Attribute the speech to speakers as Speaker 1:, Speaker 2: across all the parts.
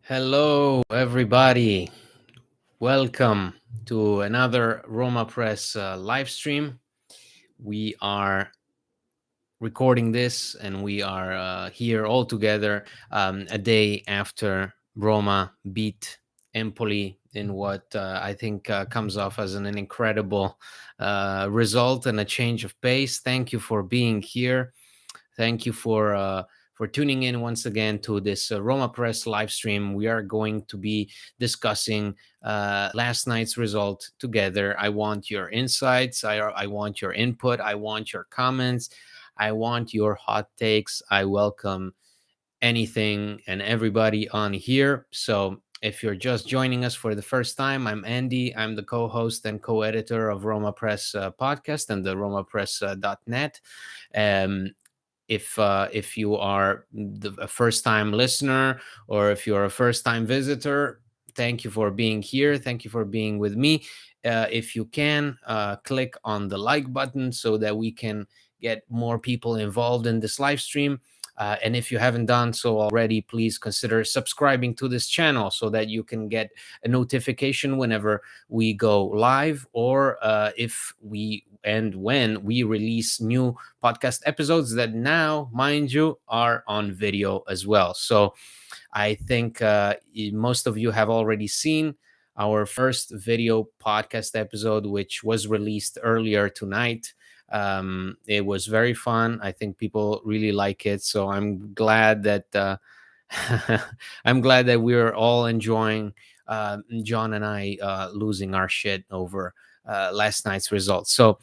Speaker 1: Hello, everybody. Welcome to another Roma Press live stream. We are recording this and we are here all together a day after Roma beat Empoli in what I think comes off as an incredible result and a change of pace. Thank you for being here. Thank you for tuning in once again to this Roma Press live stream. We are going to be discussing last night's result together. I want your insights. I want your input. I want your comments. I want your hot takes. I welcome anything and everybody on here. So if you're just joining us for the first time, I'm Andy. I'm the co-host and co-editor of Roma Press podcast and the romapress.net. Um, if you are a first time listener or if you're a first time visitor, thank you for being here. Thank you for being with me. If you can click on the like button so that we can get more people involved in this live stream. And if you haven't done so already, please consider subscribing to this channel so that you can get a notification whenever we go live or if we and when we release new podcast episodes that now, mind you, are on video as well. So I think most of you have already seen our first video podcast episode, which was released earlier tonight. It was very fun. I think people really like it. So I'm glad that I'm glad that we're all enjoying John and I losing our shit over last night's results. So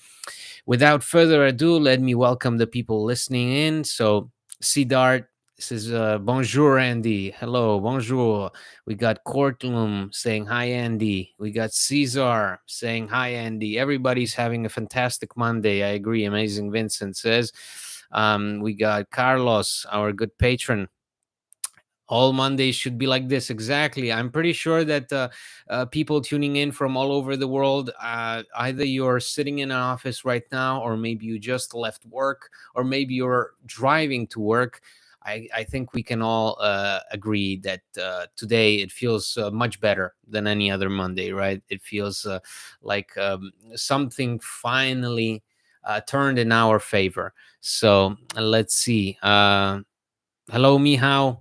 Speaker 1: without further ado, let me welcome the people listening in. So, Sidart says, bonjour, Andy. Hello, bonjour. We got Courtloom saying, hi, Andy. We got Caesar saying, hi, Andy. Everybody's having a fantastic Monday. I agree. Amazing, Vincent says. We got Carlos, our good patron. All Mondays should be like this. Exactly. I'm pretty sure that people tuning in from all over the world, either you're sitting in an office right now, or maybe you just left work, or maybe you're driving to work. I think we can all agree that today it feels much better than any other Monday, right? It feels like something finally turned in our favor. So let's see. Hello, Mihao,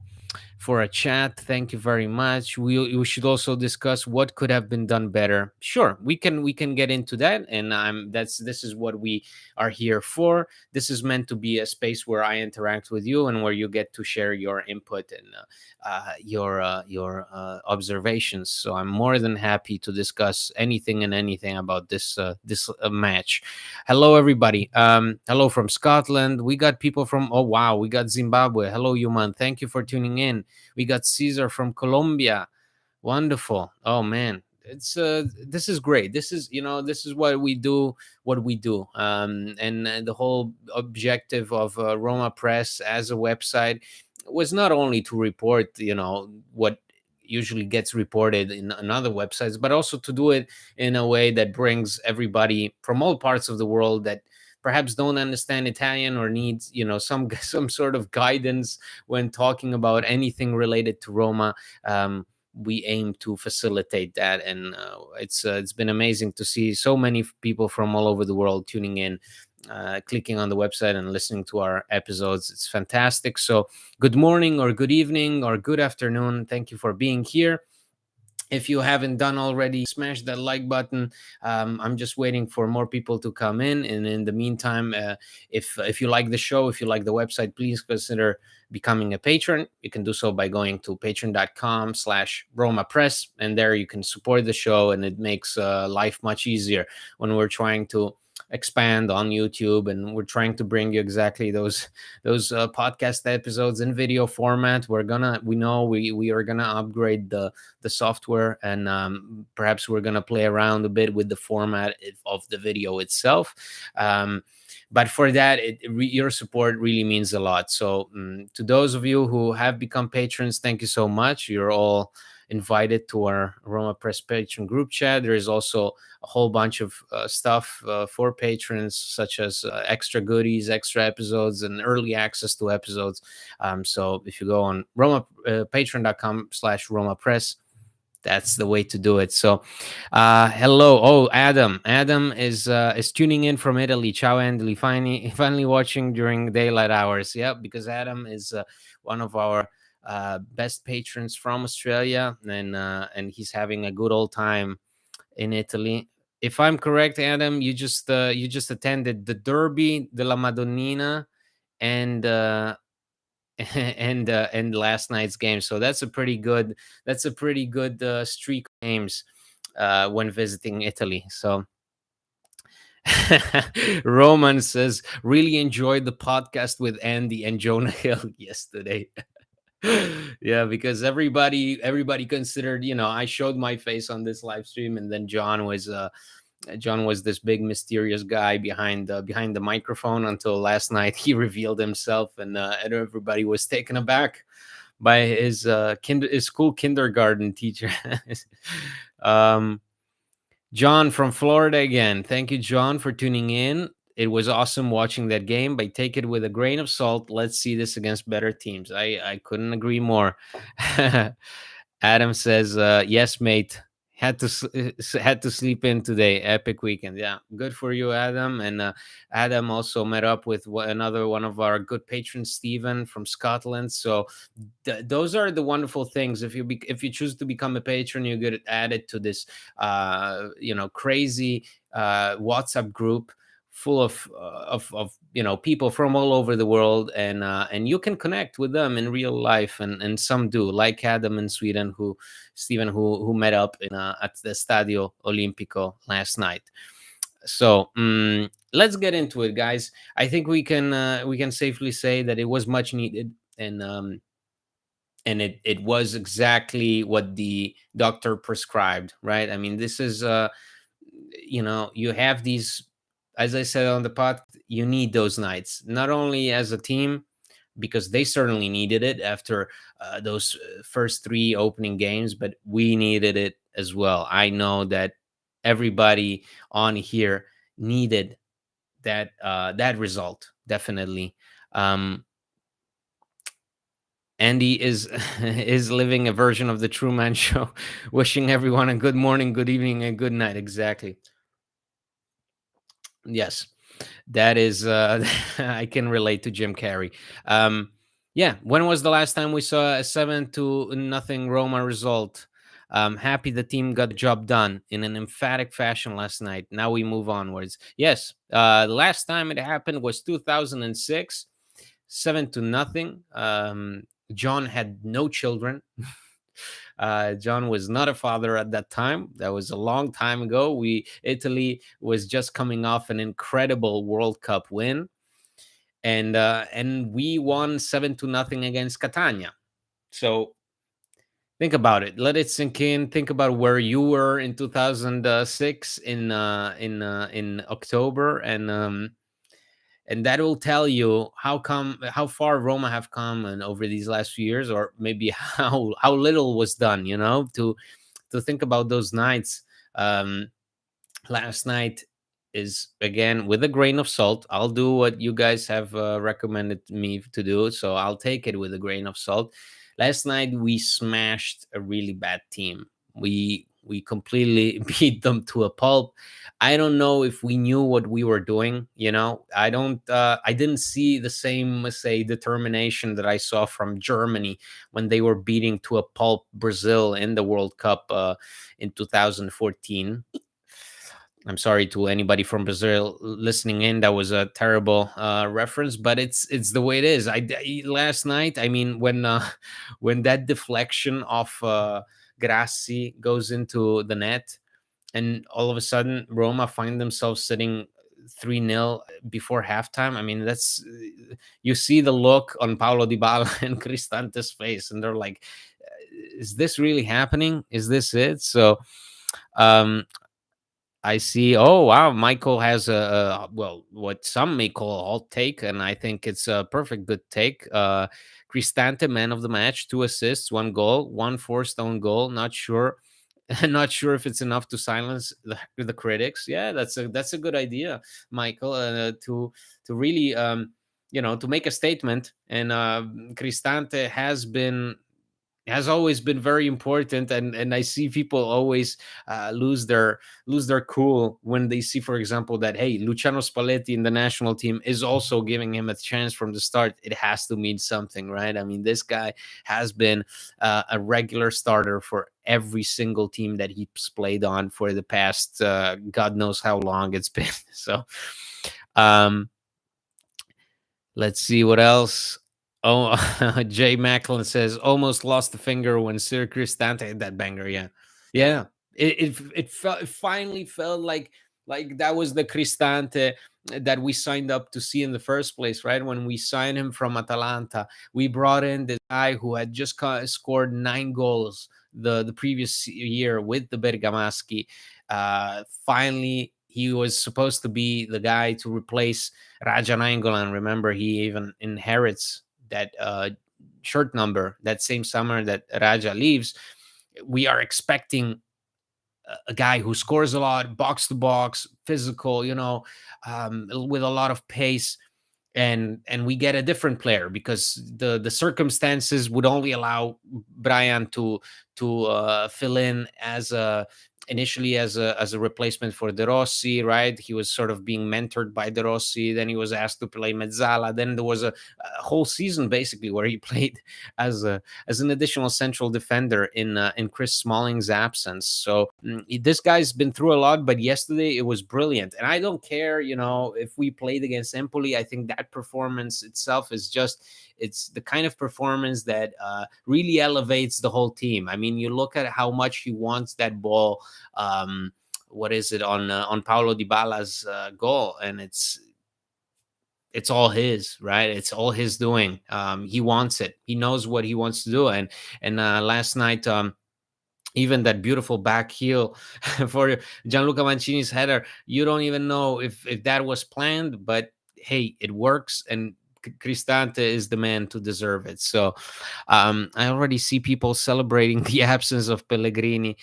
Speaker 1: for a chat. Thank you very much. We should also discuss what could have been done better. Sure, we can get into that, and this is what we are here for. This is meant to be a space where I interact with you and where you get to share your input and your observations. So I'm more than happy to discuss anything and anything about this match. Hello, everybody. Hello from Scotland. We got people from, oh wow, we got Zimbabwe. Hello, Yuman. Thank you for tuning in. We got Caesar from Colombia. Wonderful. Oh man, it's this is great. This is, this is what we do. And the whole objective of Roma Press as a website was not only to report, what usually gets reported in other websites, but also to do it in a way that brings everybody from all parts of the world that perhaps don't understand Italian or needs, some sort of guidance when talking about anything related to Roma. We aim to facilitate that, and it's been amazing to see so many people from all over the world tuning in, clicking on the website and listening to our episodes. It's fantastic. So good morning or good evening or good afternoon. Thank you for being here. If you haven't done already, smash that like button. I'm just waiting for more people to come in, and in the meantime, if you like the show, if you like the website, please consider becoming a patron. You can do so by going to patreon.com/Roma Press, and there you can support the show, and it makes life much easier when we're trying to expand on YouTube, and we're trying to bring you exactly those podcast episodes in video format. We are gonna upgrade the software, and perhaps we're gonna play around a bit with the format of the video itself. but for that, your support really means a lot. So to those of you who have become patrons, thank you so much. You're all invited to our Roma Press patron group chat. There is also a whole bunch of stuff for patrons, such as extra goodies, extra episodes, and early access to episodes. So if you go on patreon.com/Roma Press, that's the way to do it. So hello. Oh, Adam is tuning in from Italy. Ciao, Andy. Finally watching during daylight hours. Yeah, because Adam is one of our best patrons from Australia, and he's having a good old time in Italy. If I'm correct, Adam, you just attended the Derby della Madonnina and and last night's game. So that's a pretty good streak of games when visiting Italy. So Roman says really enjoyed the podcast with Andy and Jonah Hill yesterday. Yeah, because everybody considered, I showed my face on this live stream, and then John was this big mysterious guy behind the microphone until last night he revealed himself, and everybody was taken aback by his school kindergarten teacher. um, John from Florida again. Thank you, John, for tuning in. It was awesome watching that game, but take it with a grain of salt. Let's see this against better teams. I couldn't agree more. Adam says, "Yes, mate. Had to sleep in today. Epic weekend. Yeah, good for you, Adam." And Adam also met up with another one of our good patrons, Stephen from Scotland. So those are the wonderful things. If you choose to become a patron, you get added to this crazy WhatsApp group full of people from all over the world, and you can connect with them in real life, and some do, like Adam in Sweden, who Stephen, who met up at the Stadio Olimpico last night. So let's get into it, guys. I think we can safely say that it was much needed, and it was exactly what the doctor prescribed, right? I mean, this is you have these, as I said on the pod, you need those nights, not only as a team, because they certainly needed it after those first three opening games, but we needed it as well. I know that everybody on here needed that result, definitely. Andy is is living a version of the Truman Show, wishing everyone a good morning, good evening, and good night. Exactly. Yes, that is. I can relate to Jim Carrey. Yeah, when was the last time we saw a 7-0 Roma result? Happy the team got the job done in an emphatic fashion last night. Now we move onwards. Yes, the last time it happened was 2006, 7-0. John had no children. John was not a father at that time. That was a long time ago. Italy was just coming off an incredible World Cup win, and we won 7-0 against Catania. So think about it. Let it sink in. Think about where you were in 2006 in October, and that will tell you how far Roma have come and over these last few years, or maybe how little was done. To think about those nights. Um, Last night is, again, with a grain of salt. I'll do what you guys have recommended me to do, so I'll take it with a grain of salt. Last night we smashed a really bad team. We completely beat them to a pulp. I don't know if we knew what we were doing. I didn't see the same, say, determination that I saw from Germany when they were beating to a pulp Brazil in the World Cup in 2014. I'm sorry to anybody from Brazil listening in. That was a terrible reference, but it's the way it is. Last night, I mean, when when that deflection of Grassi goes into the net, and all of a sudden Roma find themselves sitting 3-0 before halftime. I mean, that's you see the look on Paulo Dybala and Cristante's face, and they're like, "Is this really happening? Is this it?" So. Um, I see. Oh wow, Michael has a well, what some may call a hot take, and I think it's a perfect good take. Cristante, man of the match, 2 assists, 1 goal, one forced own goal. Not sure, not sure if it's enough to silence the critics. Yeah, that's a good idea, Michael. To really to make a statement. And Cristante has always been very important, and I see people always lose their cool when they see, for example, that hey, Luciano Spalletti in the national team is also giving him a chance from the start. It has to mean something, right? I mean, this guy has been a regular starter for every single team that he's played on for the past god knows how long it's been. So um let's see what else. Oh, Jay Macklin says almost lost the finger when Sir Cristante hit that banger. Yeah, yeah. It finally felt like that was the Cristante that we signed up to see in the first place, right? When we signed him from Atalanta, we brought in this guy who had just scored 9 goals the previous year with the Bergamaschi. Finally, he was supposed to be the guy to replace Raja Nainggolan. Remember, he even inherits that shirt number that same summer that Raja leaves. We are expecting a guy who scores a lot, box to box, physical, with a lot of pace. And we get a different player because the circumstances would only allow Brian to fill in as a initially as a replacement for De Rossi, right? He was sort of being mentored by De Rossi. Then he was asked to play Mezzala. Then there was a whole season basically where he played as an additional central defender in Chris Smalling's absence. So this guy's been through a lot, but yesterday it was brilliant. And I don't care, if we played against Empoli. I think that performance itself is just it's the kind of performance that really elevates the whole team. I mean, you look at how much he wants that ball. What is it on Paulo Dybala's goal, and it's all his, right? It's all his doing. He wants it. He knows what he wants to do. And last night, even that beautiful back heel for Gianluca Mancini's header, you don't even know if that was planned, but hey, it works, and Cristante is the man to deserve it. So I already see people celebrating the absence of Pellegrini.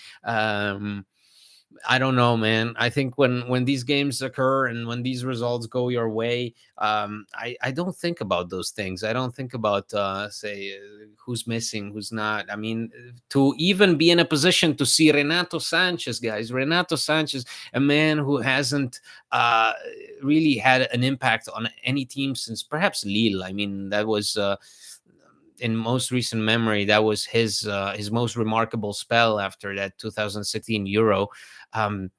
Speaker 1: I don't know, man. I think when these games occur and when these results go your way, I don't think about those things. I don't think about say who's missing, who's not. I mean, to even be in a position to see Renato Sanchez, guys, Renato Sanchez, a man who hasn't really had an impact on any team since perhaps Lille. I mean, that was. In most recent memory, that was his most remarkable spell after that 2016 Euro. Um,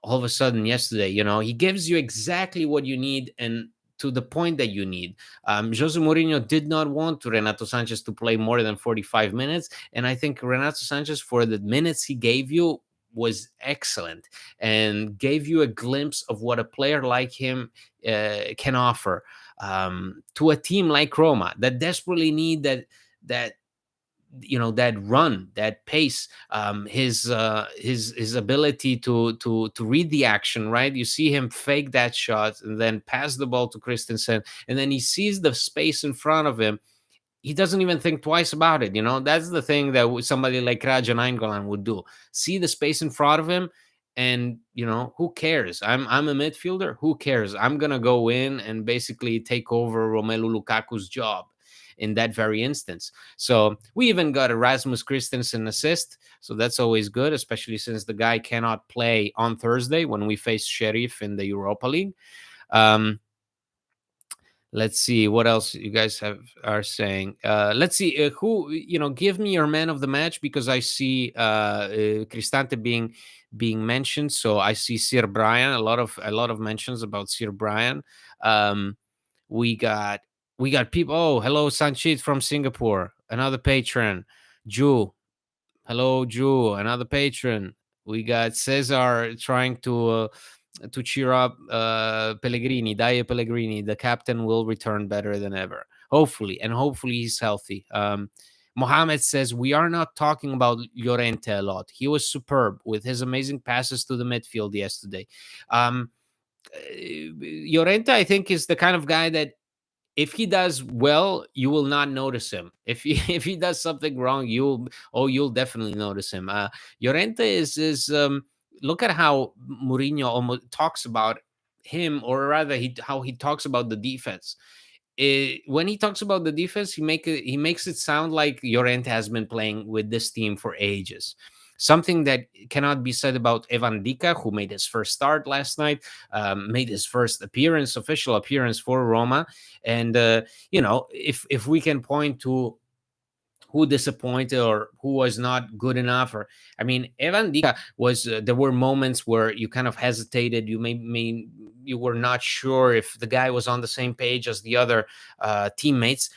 Speaker 1: all of a sudden, yesterday, he gives you exactly what you need, and to the point that you need. Jose Mourinho did not want Renato Sanchez to play more than 45 minutes, and I think Renato Sanchez, for the minutes he gave you, was excellent and gave you a glimpse of what a player like him can offer to a team like Roma that desperately need that that run, that pace, his ability to read the action, right? You see him fake that shot and then pass the ball to Christensen, and then he sees the space in front of him. He doesn't even think twice about it. That's the thing that somebody like Raja Nainggolan would do. See the space in front of him, and who cares? I'm a midfielder. Who cares? I'm gonna go in and basically take over Romelu Lukaku's job in that very instance. So we even got Erasmus Christensen assist. So that's always good, especially since the guy cannot play on Thursday when we face Sheriff in the Europa League. Um, let's see what else you guys are saying. Let's see who give me your man of the match, because I see Cristante being mentioned. So I see Sir Brian, a lot of mentions about Sir Brian. um we got people. Oh, hello, Sanchit from Singapore, another patron. Ju, hello, Ju, another patron. We got Cesar trying to cheer up Pellegrini. Dai Pellegrini, the captain will return better than ever. Hopefully, and hopefully he's healthy. Mohamed says, we are not talking about Llorente a lot. He was superb with his amazing passes to the midfield yesterday. Um, Llorente, I think, is the kind of guy that if he does well, you will not notice him. If he if he does something wrong, you'll definitely notice him. Llorente is look at how Mourinho almost talks about him, or rather, how he talks about the defense. When he talks about the defense, he makes it sound like Llorente has been playing with this team for ages. Something that cannot be said about Evan Dika, who made his first start last night, made his first official appearance for Roma. And if we can point to who disappointed or who was not good enough, or I mean, Evan Dika was. There were moments where you kind of hesitated. You were not sure if the guy was on the same page as the other teammates.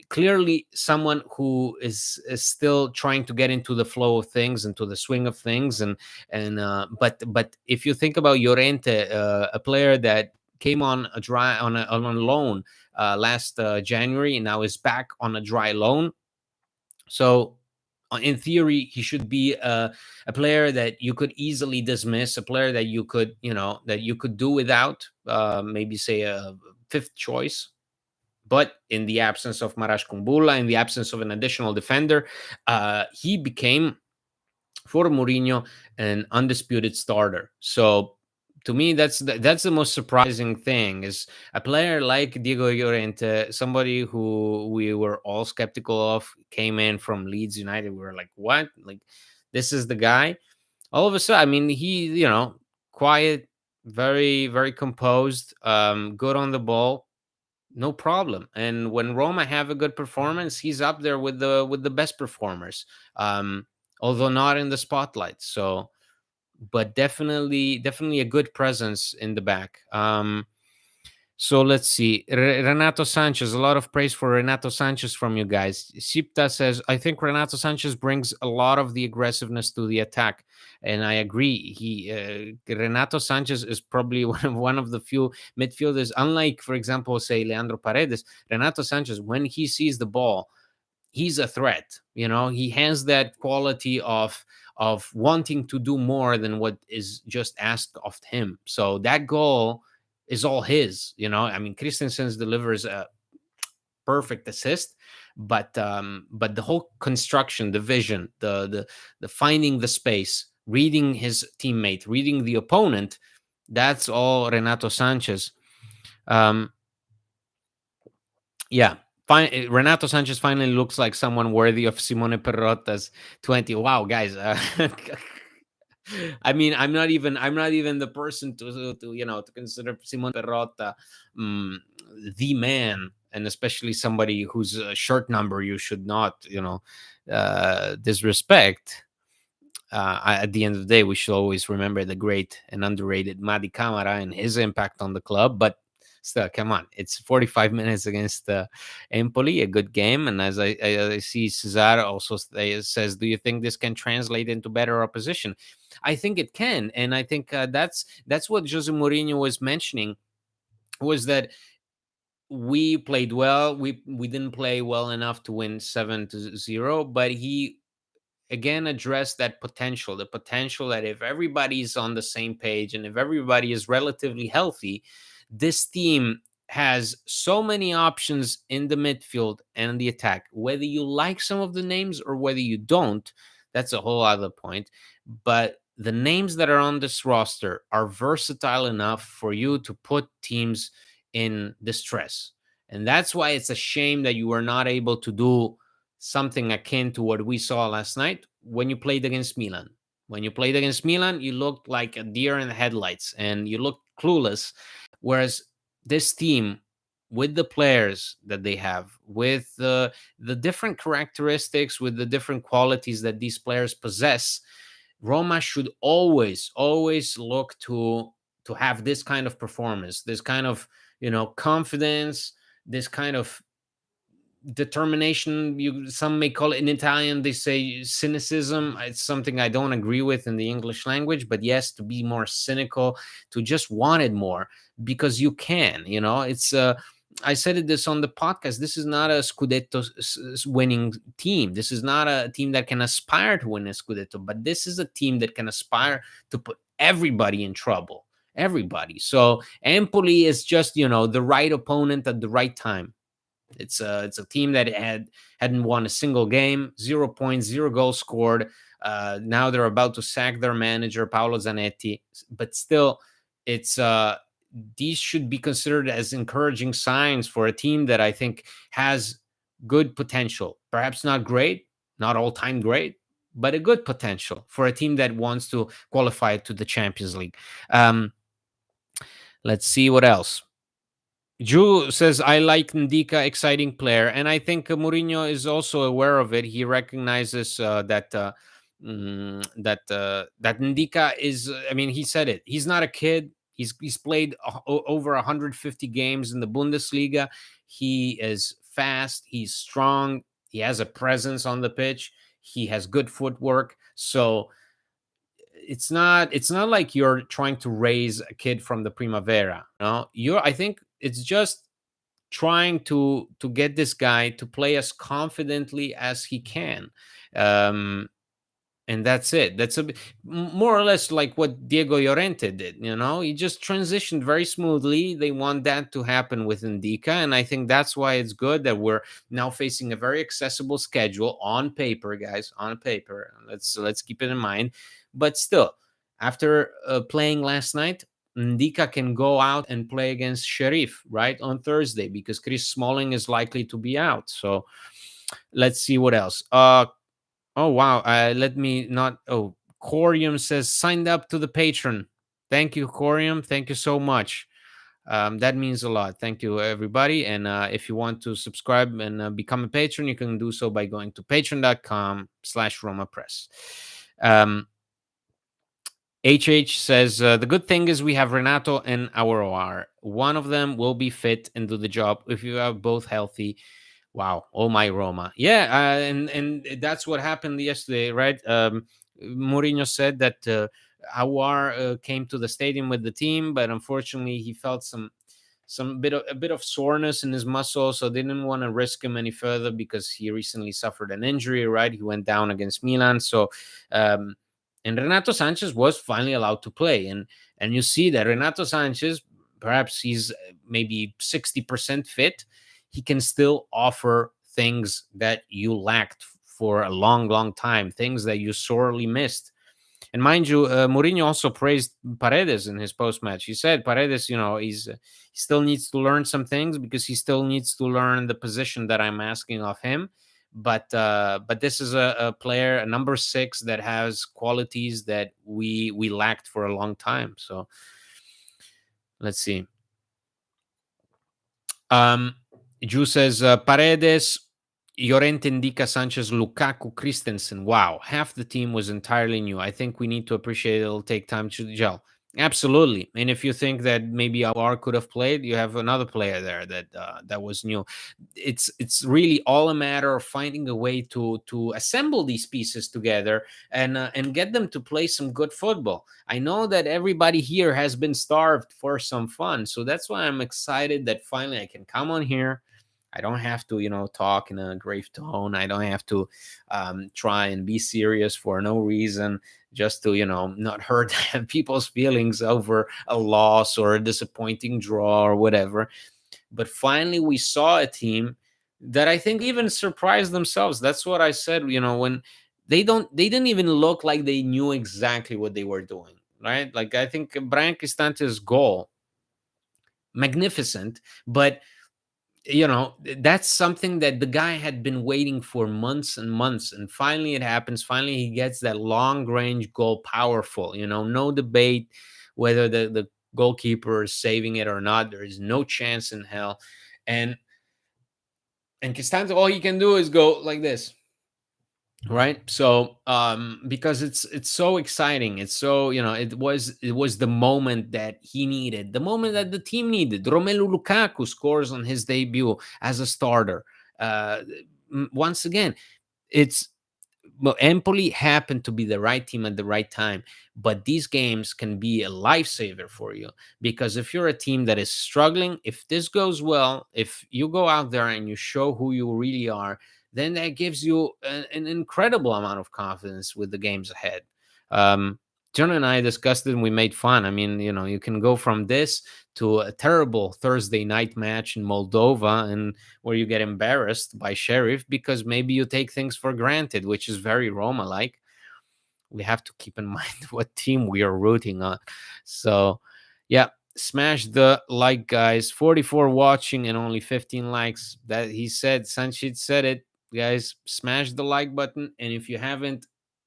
Speaker 1: Clearly someone who is still trying to get into the flow of things, into the swing of things. But if you think about Llorente, a player that came on a loan last January, and now is back on a dry loan. So in theory, he should be a player that you could easily dismiss, a player that you could do without, maybe say a fifth choice. But in the absence of Marash Kumbula, in the absence of an additional defender, he became, for Mourinho, an undisputed starter. So to me, that's the most surprising thing, is a player like Diego Llorente, somebody who we were all skeptical of, came in from Leeds United. We were like, what? Like, this is the guy? All of a sudden, I mean, he, quiet, very, very composed, good on the ball, no problem. And when Roma have a good performance, he's up there with the best performers, um, although not in the spotlight. So, but definitely a good presence in the back. So let's see. Renato Sanchez, a lot of praise for Renato Sanchez from you guys. Sipta says, I think Renato Sanchez brings a lot of the aggressiveness to the attack. And I agree. Renato Sanchez is probably one of the few midfielders, unlike, for example, say Leandro Paredes. Renato Sanchez, when he sees the ball, he's a threat. He has that quality of wanting to do more than what is just asked of him. So that goal is all his. I mean, Christensen delivers a perfect assist, but the whole construction, the vision, the finding the space, reading his teammate, reading the opponent, that's all Renato Sanchez. Yeah. Renato Sanchez finally looks like someone worthy of Simone Perrotta's 20. Wow, guys. I mean, I'm not even the person to consider Simone Perrotta the man, and especially somebody whose shirt number you should not, disrespect. At the end of the day, we should always remember the great and underrated Madi Camara and his impact on the club. But still, come on, it's 45 minutes against Empoli, a good game. And as I see, Cesar also says, do you think this can translate into better opposition? I think it can, and I think that's what Jose Mourinho was mentioning, was that we played well. We didn't play well enough to win 7-0, but he again address that potential, the potential that if everybody's on the same page and if everybody is relatively healthy, this team has so many options in the midfield and the attack. Whether you like some of the names or whether you don't, that's a whole other point. But the names that are on this roster are versatile enough for you to put teams in distress. And that's why it's a shame that you were not able to do something akin to what we saw last night when you played against Milan. When you played against Milan, you looked like a deer in the headlights and you looked clueless. Whereas this team, with the players that they have, with the different characteristics, with the different qualities that these players possess, Roma should always look to have this kind of performance, this kind of confidence, this kind of determination. Some may call it, in Italian they say cynicism. It's something I don't agree with in the English language, but yes, to be more cynical, to just want it more, because you can. It's I said this on the podcast. This is not a Scudetto winning team. This is not a team that can aspire to win a Scudetto, but this is a team that can aspire to put everybody in trouble. Everybody. So Empoli is just, the right opponent at the right time. It's a team that hadn't won a single game, 0 points, 0 goals scored. Now they're about to sack their manager Paolo Zanetti, but still, it's these should be considered as encouraging signs for a team that I think has good potential. Perhaps not great, not all-time great, but a good potential for a team that wants to qualify to the Champions League. Let's see what else. Drew says, I like Ndika, exciting player. And I think Mourinho is also aware of it. He recognizes that Ndika is, I mean, he said it. He's not a kid. He's played over 150 games in the Bundesliga. He is fast. He's strong. He has a presence on the pitch. He has good footwork. So it's not like you're trying to raise a kid from the Primavera. I think it's just trying to get this guy to play as confidently as he can. And that's it. That's more or less like what Diego Llorente did. He just transitioned very smoothly. They want that to happen with Indica, and I think that's why it's good that we're now facing a very accessible schedule on paper, guys. On paper, let's keep it in mind. But still, after playing last night, Ndika can go out and play against Sheriff right on Thursday because Chris Smalling is likely to be out. So let's see what else. Oh wow! Let me not. Oh, Corium says signed up to the patron. Thank you, Corium. Thank you so much. That means a lot. Thank you, everybody. And if you want to subscribe and become a patron, you can do so by going to patreon.com/Roma Press. HH says the good thing is we have Renato and Aurora. One of them will be fit and do the job. If you are both healthy, wow, oh my Roma, yeah, and that's what happened yesterday, right? Mourinho said that Aouar came to the stadium with the team, but unfortunately he felt a bit of soreness in his muscle, so they didn't want to risk him any further because he recently suffered an injury. Right, he went down against Milan, so. And Renato Sanchez was finally allowed to play, and you see that Renato Sanchez, perhaps he's maybe 60% fit. He can still offer things that you lacked for a long, long time, things that you sorely missed. And mind you, Mourinho also praised Paredes in his post-match. He said Paredes, he still needs to learn some things because he still needs to learn the position that I'm asking of him. But this is a player, a number 6, that has qualities that we lacked for a long time. So let's see. Drew says Paredes, Llorente, Ndika, Sanchez, Lukaku, Christensen. Wow, half the team was entirely new. I think we need to appreciate it'll take time to gel. Absolutely. And if you think that maybe Aouar could have played, you have another player there that was new. It's really all a matter of finding a way to assemble these pieces together and get them to play some good football. I know that everybody here has been starved for some fun, so that's why I'm excited that finally I can come on here. I don't have to, talk in a grave tone. I don't have to try and be serious for no reason, just to, not hurt people's feelings over a loss or a disappointing draw or whatever. But finally, we saw a team that I think even surprised themselves. That's what I said, when they didn't even look like they knew exactly what they were doing, right? Like, I think Brian Cristante's goal, magnificent, but that's something that the guy had been waiting for months and months, and finally it happens. Finally he gets that long range goal, powerful, no debate whether the goalkeeper is saving it or not. There is no chance in hell. And Cristante, all he can do is go like this, right? So because it's so exciting, it's so, it was the moment that he needed, the moment that the team needed. Romelu Lukaku scores on his debut as a starter. Once again, it's Empoli happened to be the right team at the right time, but these games can be a lifesaver for you, because if you're a team that is struggling, if this goes well, if you go out there and you show who you really are, then that gives you an incredible amount of confidence with the games ahead. John and I discussed it and we made fun. I mean, you can go from this to a terrible Thursday night match in Moldova, and where you get embarrassed by Sheriff because maybe you take things for granted, which is very Roma like. We have to keep in mind what team we are rooting on. So, yeah, smash the like, guys. 44 watching and only 15 likes. That he said, Sanchit said it, guys. Smash the like button, and if you haven't,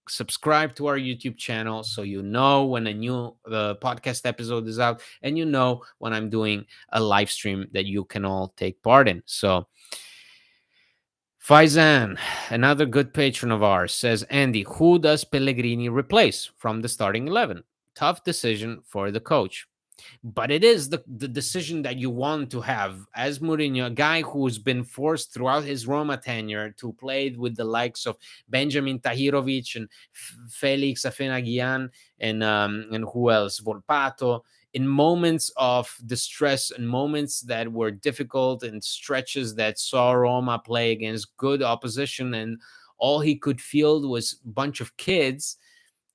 Speaker 1: subscribe to our YouTube channel so you know when a new podcast episode is out, and you know when I'm doing a live stream that you can all take part in. So, Faizan, another good patron of ours, says, Andy, who does Pellegrini replace from the starting 11? Tough decision for the coach. But it is the decision that you want to have as Mourinho, a guy who's been forced throughout his Roma tenure to play with the likes of Benjamin Tahirovic and Felix Afenagian and who else? Volpato, in moments of distress and moments that were difficult and stretches that saw Roma play against good opposition, and all he could field was a bunch of kids.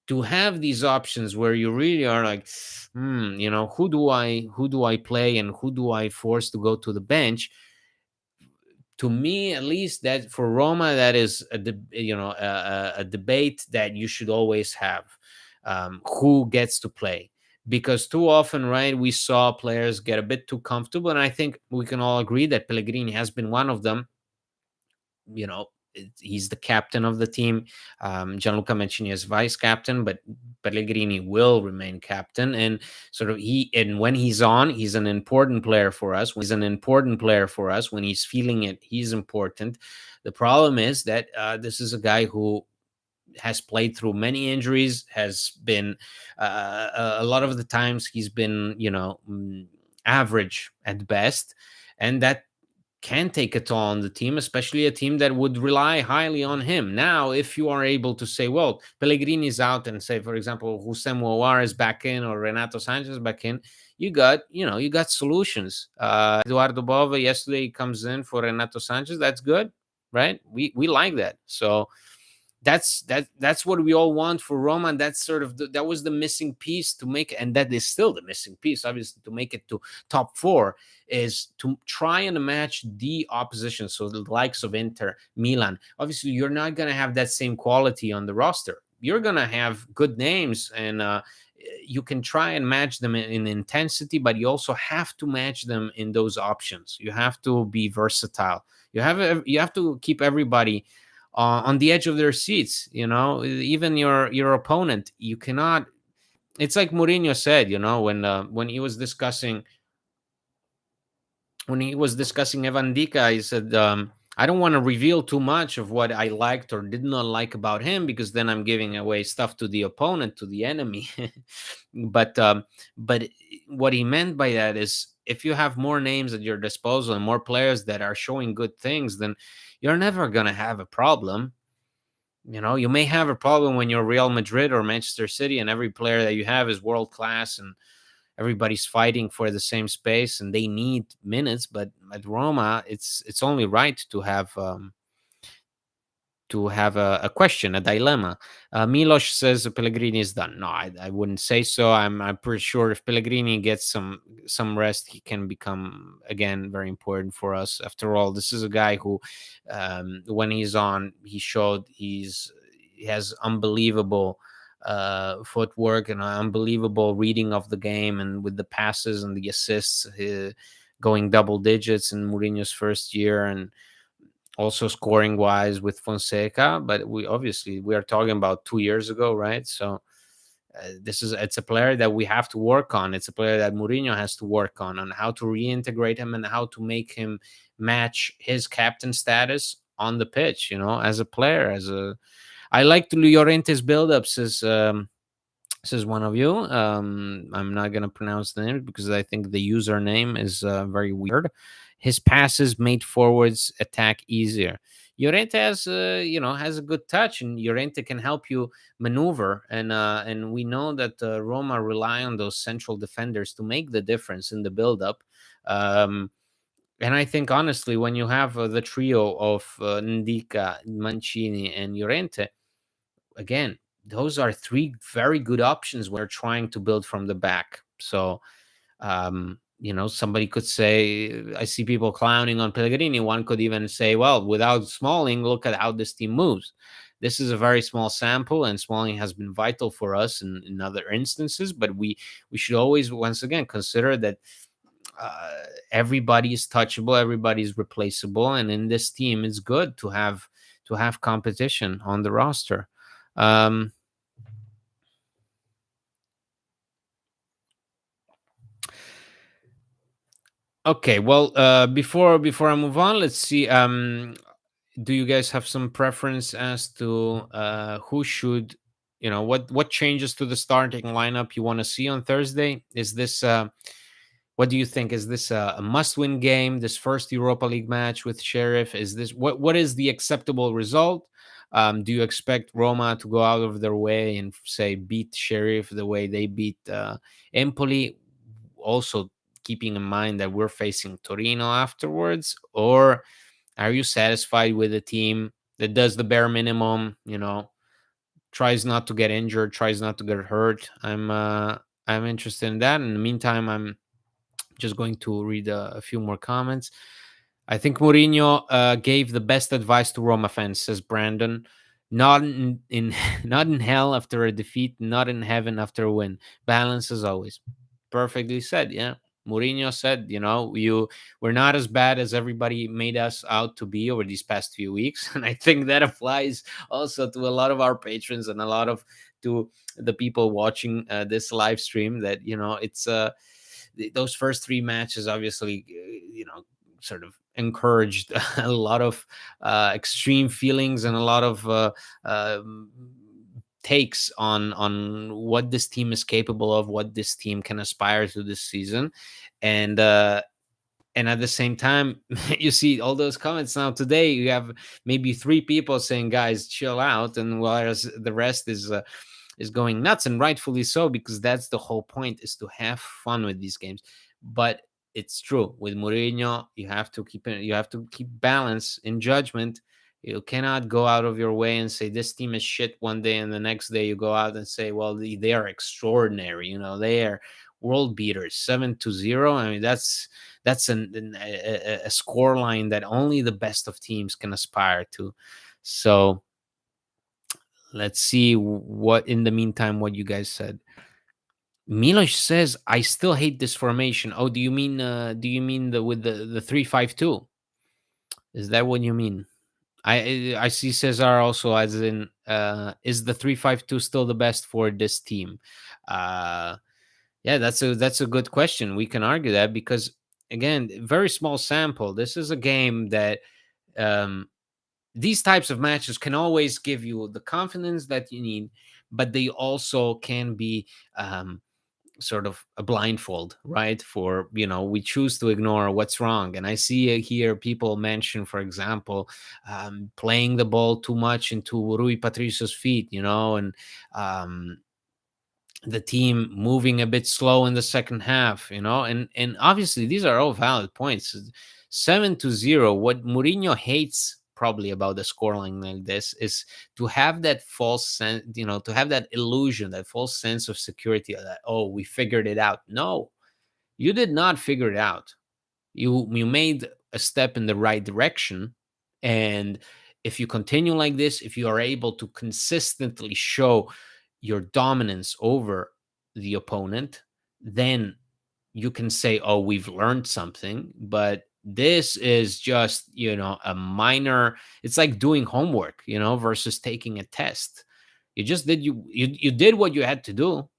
Speaker 1: To have these options where you really are like, who do I play and who do I force to go to the bench? To me, at least, that for Roma, that is a debate that you should always have. Who gets to play? Because too often, right, we saw players get a bit too comfortable, and I think we can all agree that Pellegrini has been one of them. He's the captain of the team. Gianluca Mancini is vice captain, but Pellegrini will remain captain. And sort of and when he's on, he's an important player for us. When he's feeling it, he's important. The problem is that this is a guy who has played through many injuries, has been a lot of the times he's been, average at best, and that can take a toll on the team, especially a team that would rely highly on him. Now, if you are able to say, well, Pellegrini is out, and say, for example, Hussein Mouawar is back in or Renato Sanchez back in, you got solutions. Eduardo Bova yesterday comes in for Renato Sanchez. That's good, right? We like that. So that's what we all want for Roma. And that's sort of that was the missing piece to make, and that is still the missing piece, obviously, to make it to top four, is to try and match the opposition. So the likes of Inter, Milan. Obviously, you're not going to have that same quality on the roster. You're going to have good names, and you can try and match them in intensity, but you also have to match them in those options. You have to be versatile. You have to keep everybody on the edge of their seats. Even your opponent. You cannot. It's like Mourinho said, when he was discussing Evan Dika, he said, I don't want to reveal too much of what I liked or did not like about him, because then I'm giving away stuff to the opponent, to the enemy. But what he meant by that is, if you have more names at your disposal and more players that are showing good things, then you're never going to have a problem. You may have a problem when you're Real Madrid or Manchester City and every player that you have is world class and everybody's fighting for the same space and they need minutes. But at Roma, it's only right to have a question, a dilemma. Milos says Pellegrini is done. No, I wouldn't say so. I'm pretty sure if Pellegrini gets some rest, he can become again very important for us. After all, this is a guy who, when he's on, he showed he has unbelievable footwork and unbelievable reading of the game, and with the passes and the assists, going double digits in Mourinho's first year, and also scoring wise with Fonseca. But we are talking about 2 years ago, right? So it's a player that we have to work on. It's a player that Mourinho has to work on how to reintegrate him and how to make him match his captain status on the pitch, as a player. I like Llorente's build-up, says one of you. I'm not going to pronounce the name because I think the username is very weird. His passes made forwards attack easier. Llorente has has a good touch, and Llorente can help you maneuver. And we know that Roma rely on those central defenders to make the difference in the build-up. Um, and I think honestly, when you have the trio of Ndika, Mancini, and Llorente, again, those are three very good options when you're trying to build from the back. So somebody could say, I see people clowning on Pellegrini. One could even say, well, without Smalling, look at how this team moves. This is a very small sample, and Smalling has been vital for us in other instances. But we should always, once again, consider that uh, everybody is touchable, everybody is replaceable, and in this team, it's good to have competition on the roster. Um, okay, well, before I move on, let's see. Do you guys have some preference as to who should, what changes to the starting lineup you want to see on Thursday? Is this what do you think? Is this a must-win game? This first Europa League match with Sheriff, is this what is the acceptable result? Do you expect Roma to go out of their way and say beat Sheriff the way they beat Empoli? Also keeping in mind that we're facing Torino afterwards, or are you satisfied with a team that does the bare minimum? Tries not to get injured, tries not to get hurt. I'm interested in that. In the meantime, I'm just going to read a few more comments. I think Mourinho gave the best advice to Roma fans, says Brandon. Not in not in hell after a defeat, not in heaven after a win. Balance as always. Perfectly said. Yeah. Mourinho said, we're not as bad as everybody made us out to be over these past few weeks. And I think that applies also to a lot of our patrons and a lot of to the people watching this live stream, that, it's those first three matches obviously, sort of encouraged a lot of extreme feelings and a lot of takes on what this team is capable of, what this team can aspire to this season. And uh and at the same time, you see all those comments now today. You have maybe three people saying, guys, chill out, and whereas the rest is going nuts, and rightfully so, because that's the whole point, is to have fun with these games. But it's true, with Mourinho, you have to keep balance in judgment. You cannot go out of your way and say this team is shit one day, and the next day you go out and say, well, they are extraordinary. They are world beaters, 7-0. I mean, that's a score line that only the best of teams can aspire to. So let's see what, in the meantime, what you guys said. Milos says, I still hate this formation. Oh, do you mean the with the 3-5-2? Is that what you mean? I see Cesar also as in, is the 3-5-2 still the best for this team? Uh yeah, that's a good question. We can argue that because, again, very small sample. This is a game that, um these types of matches can always give you the confidence that you need, but they also can be, sort of a blindfold, right? For, we choose to ignore what's wrong. And I see here people mention, for example, playing the ball too much into Rui Patricio's feet, and um, the team moving a bit slow in the second half, and obviously these are all valid points. 7-0. What Mourinho hates probably about the scoreline like this is to have that false sense, to have that illusion, that false sense of security that, oh, we figured it out. No, you did not figure it out. You made a step in the right direction, and if you continue like this, if you are able to consistently show your dominance over the opponent, then you can say, oh, we've learned something. But this is just, a minor, it's like doing homework, versus taking a test. You did what you had to do.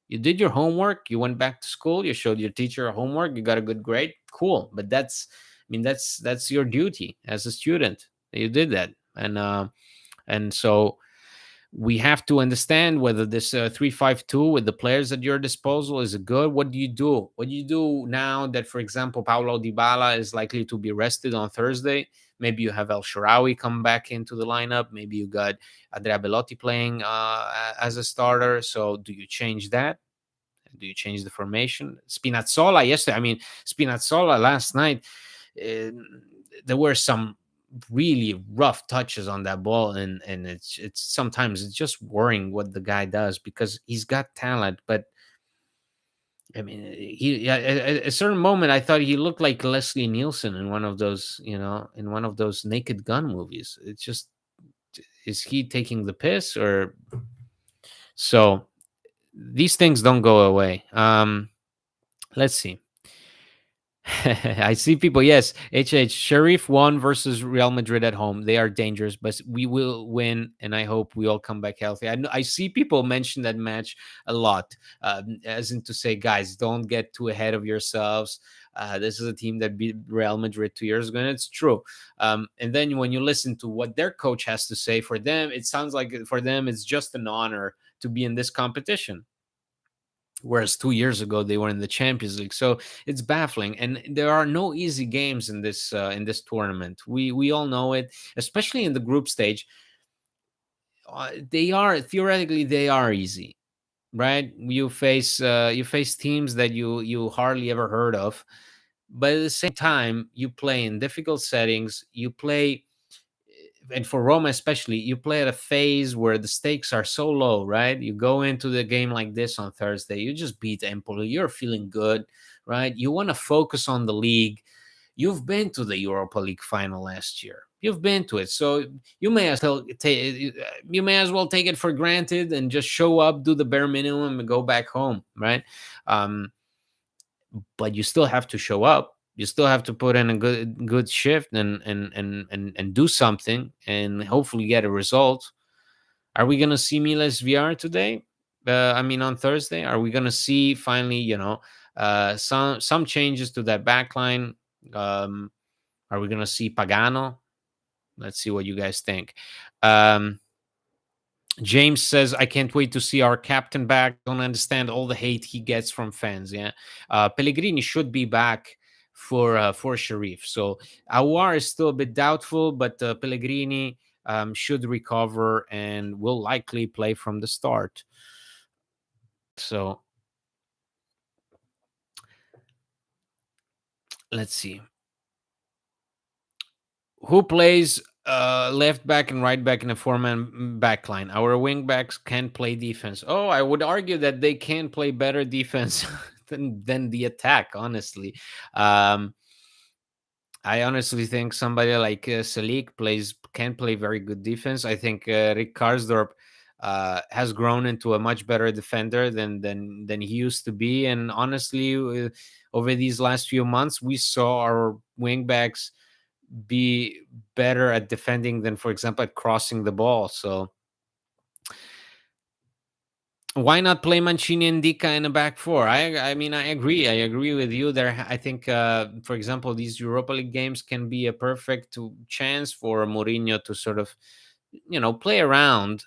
Speaker 1: You did your homework, you went back to school, you showed your teacher a homework, you got a good grade, cool. But that's your duty as a student. You did that. And so we have to understand whether this 3-5-2 with the players at your disposal is good. What do you do? What do you do now that, for example, Paulo Dybala is likely to be rested on Thursday? Maybe you have El Shaarawy come back into the lineup. Maybe you got Andrea Belotti playing as a starter. So do you change that? Do you change the formation? Spinazzola yesterday. I mean, Spinazzola last night. Uh, there were some really rough touches on that ball, and it's sometimes it's just worrying what the guy does, because he's got talent, but I mean, he at a certain moment I thought he looked like Leslie Nielsen in one of those, in one of those Naked Gun movies. It's just, is he taking the piss, or so? These things don't go away. Let's see. I see people. Yes, Sheriff won versus Real Madrid at home. They are dangerous, but we will win, and I hope we all come back healthy. I see people mention that match a lot, as in to say, guys, don't get too ahead of yourselves. This is a team that beat Real Madrid 2 years ago, and it's true. And then when you listen to what their coach has to say, for them, it sounds like for them it's just an honor to be in this competition, whereas 2 years ago they were in the Champions League. So it's baffling, and there are no easy games in this tournament. We all know it, especially in the group stage. They are theoretically they are easy, right? You face teams that you hardly ever heard of, but at the same time you play in difficult settings. You play, and for Roma especially, you play at a phase where the stakes are so low, right? You go into the game like this on Thursday, you just beat Empoli, you're feeling good, right? You want to focus on the league. You've been to the Europa League final last year. You've been to it, so you may as well take it for granted and just show up, do the bare minimum, and go back home, right? Um, but you still have to show up. You still have to put in a good shift, and do something, and hopefully get a result. Are we gonna see Miles VR today? I mean, on Thursday, are we gonna see finally, some changes to that back line? Um, are we gonna see Pagano? Let's see what you guys think. Um, James says, I can't wait to see our captain back. Don't understand all the hate he gets from fans. Yeah. Pellegrini should be back for Sharif. So Awar is still a bit doubtful, but Pellegrini should recover and will likely play from the start. So let's see. Who plays left back and right back in a four-man back line? Our wing backs can play defense. Oh, I would argue that they can play better defense than the attack, honestly. Um, I honestly think somebody like Salik can play very good defense. I think Rick Karsdorp has grown into a much better defender than he used to be. And honestly, over these last few months, we saw our wingbacks be better at defending than, for example, at crossing the ball. So why not play Mancini and Dika in a back four? I mean, I agree. I agree with you there. I think, for example, these Europa League games can be a perfect chance for Mourinho to sort of, play around.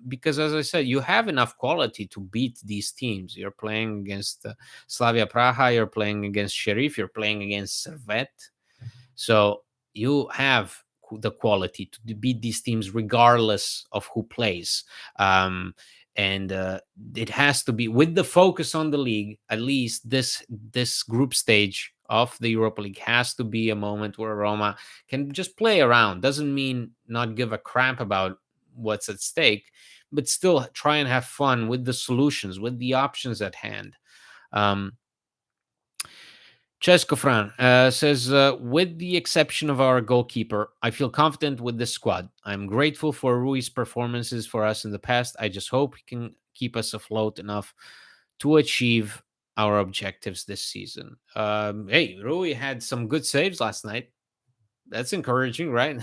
Speaker 1: Because, as I said, you have enough quality to beat these teams. You're playing against Slavia Praha. You're playing against Sheriff. You're playing against Servette. So you have the quality to beat these teams regardless of who plays. And it has to be with the focus on the league. At least this group stage of the Europa League has to be a moment where Roma can just play around. Doesn't mean not give a crap about what's at stake, but still try and have fun with the solutions, with the options at hand. Um, Cesco Fran says, with the exception of our goalkeeper, I feel confident with this squad. I'm grateful for Rui's performances for us in the past. I just hope he can keep us afloat enough to achieve our objectives this season. Hey, Rui had some good saves last night. That's encouraging, right?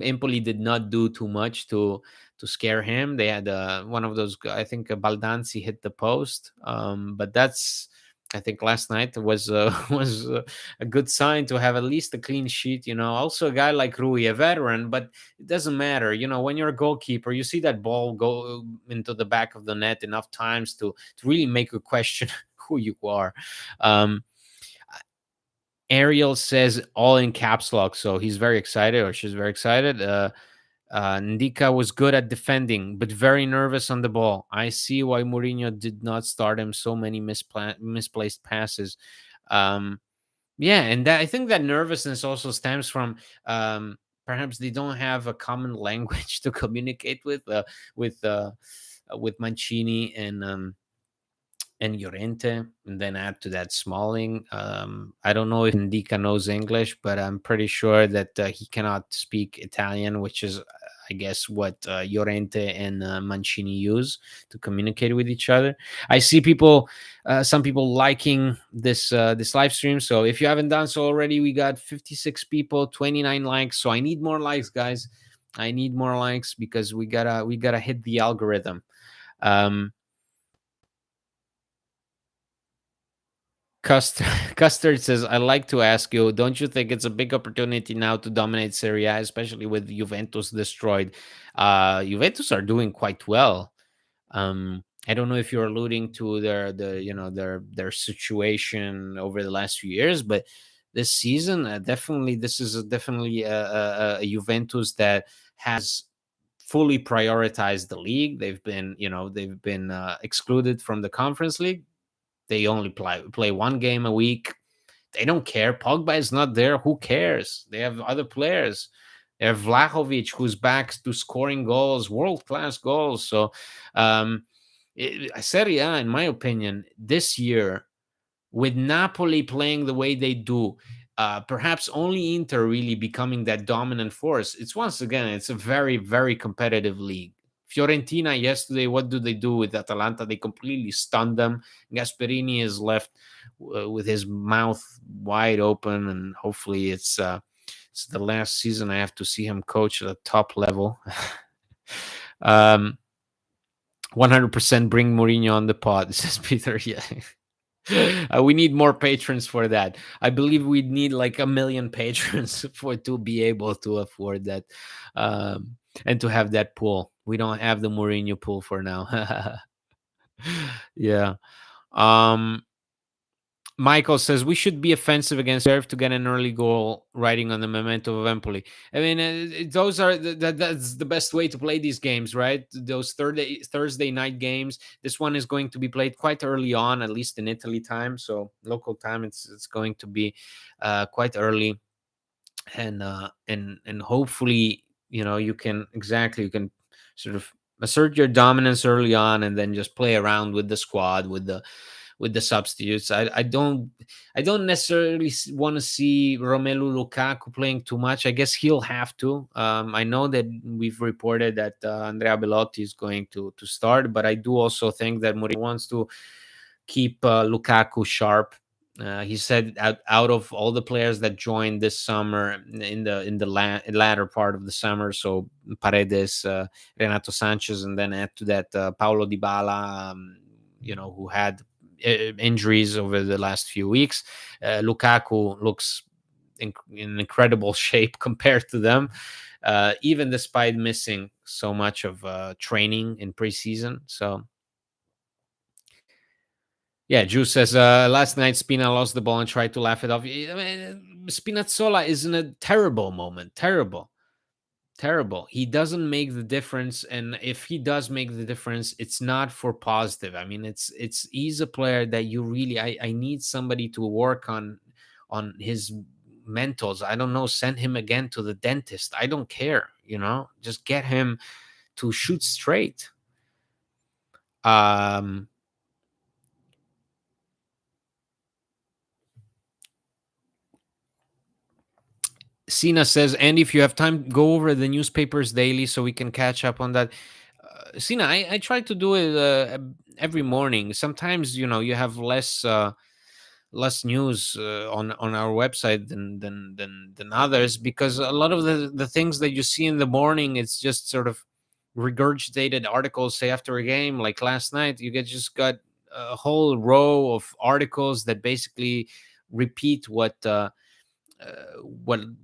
Speaker 1: Empoli did not do too much to scare him. They had one of those. I think Baldanzi hit the post, but that's. I think last night was was a good sign to have at least a clean sheet. Also a guy like Rui, a veteran, but it doesn't matter. When you're a goalkeeper, you see that ball go into the back of the net enough times to really make a question who you are. Um, Ariel says all in caps lock, so he's very excited, or she's very excited. Ndika was good at defending, but very nervous on the ball. I see why Mourinho did not start him. So many misplaced passes. Um, yeah, and I think that nervousness also stems from perhaps they don't have a common language to communicate with uh, with Mancini and Llorente, and then add to that Smalling. I don't know if Ndika knows English, but I'm pretty sure that he cannot speak Italian, which is, I guess, what Llorente and Mancini use to communicate with each other. I see some people liking this live stream. So if you haven't done so already, we got 56 people, 29 likes. So I need more likes, guys. I need more likes because we gotta hit the algorithm. Um, Custard, Custard says, "I like to ask you, don't you think it's a big opportunity now to dominate Serie A, especially with Juventus destroyed? Juventus are doing quite well. I don't know if you're alluding to their situation over the last few years, but this season, this is definitely a Juventus that has fully prioritized the league. They've been excluded from the Conference League. They only play one game a week. They don't care. Pogba is not there. Who cares? They have other players. They have Vlahovic, who's back to scoring goals, world class goals. So, Serie A, in my opinion, this year with Napoli playing the way they do, perhaps only Inter really becoming that dominant force. It's a very, very competitive league. Fiorentina yesterday, what do they do with Atalanta? They completely stunned them. Gasperini is left with his mouth wide open, and hopefully it's the last season I have to see him coach at a top level. um, 100% bring Mourinho on the pod, says Peter. Yeah. We need more patrons for that. I believe we need like 1 million patrons for to be able to afford that, and to have that pool. We don't have the Mourinho pool for now. Yeah. Um, Michael says we should be offensive against Serve to get an early goal, riding on the momentum of Empoli. I mean, that's the best way to play these games, right? Those Thursday night games. This one is going to be played quite early on, at least in Italy time. So local time, it's going to be quite early, and hopefully you can sort of assert your dominance early on, and then just play around with the squad with the substitutes. I don't necessarily want to see Romelu Lukaku playing too much. I guess he'll have to. I know that we've reported that Andrea Bellotti is going to start, but I do also think that Mourinho wants to keep Lukaku sharp. He said out of all the players that joined this summer in the latter part of the summer, so Paredes, Renato Sanchez, and then add to that Paulo Dybala, who had injuries over the last few weeks. Lukaku looks in incredible shape compared to them, even despite missing so much of training in preseason. So yeah, Drew says last night Spina lost the ball and tried to laugh it off. I mean, Spinazzola is in a terrible moment. Terrible. Terrible. He doesn't make the difference, and if he does make the difference, it's not for positive. I mean, he's a player that you really I need somebody to work on his mentals. I don't know, send him again to the dentist. I don't care, just get him to shoot straight. Um Sina says, and if you have time, go over the newspapers daily so we can catch up on that. Sina, I try to do it every morning. Sometimes you have less news on our website than others, because a lot of the things that you see in the morning, it's just sort of regurgitated articles. Say after a game, like last night, you just got a whole row of articles that basically repeat what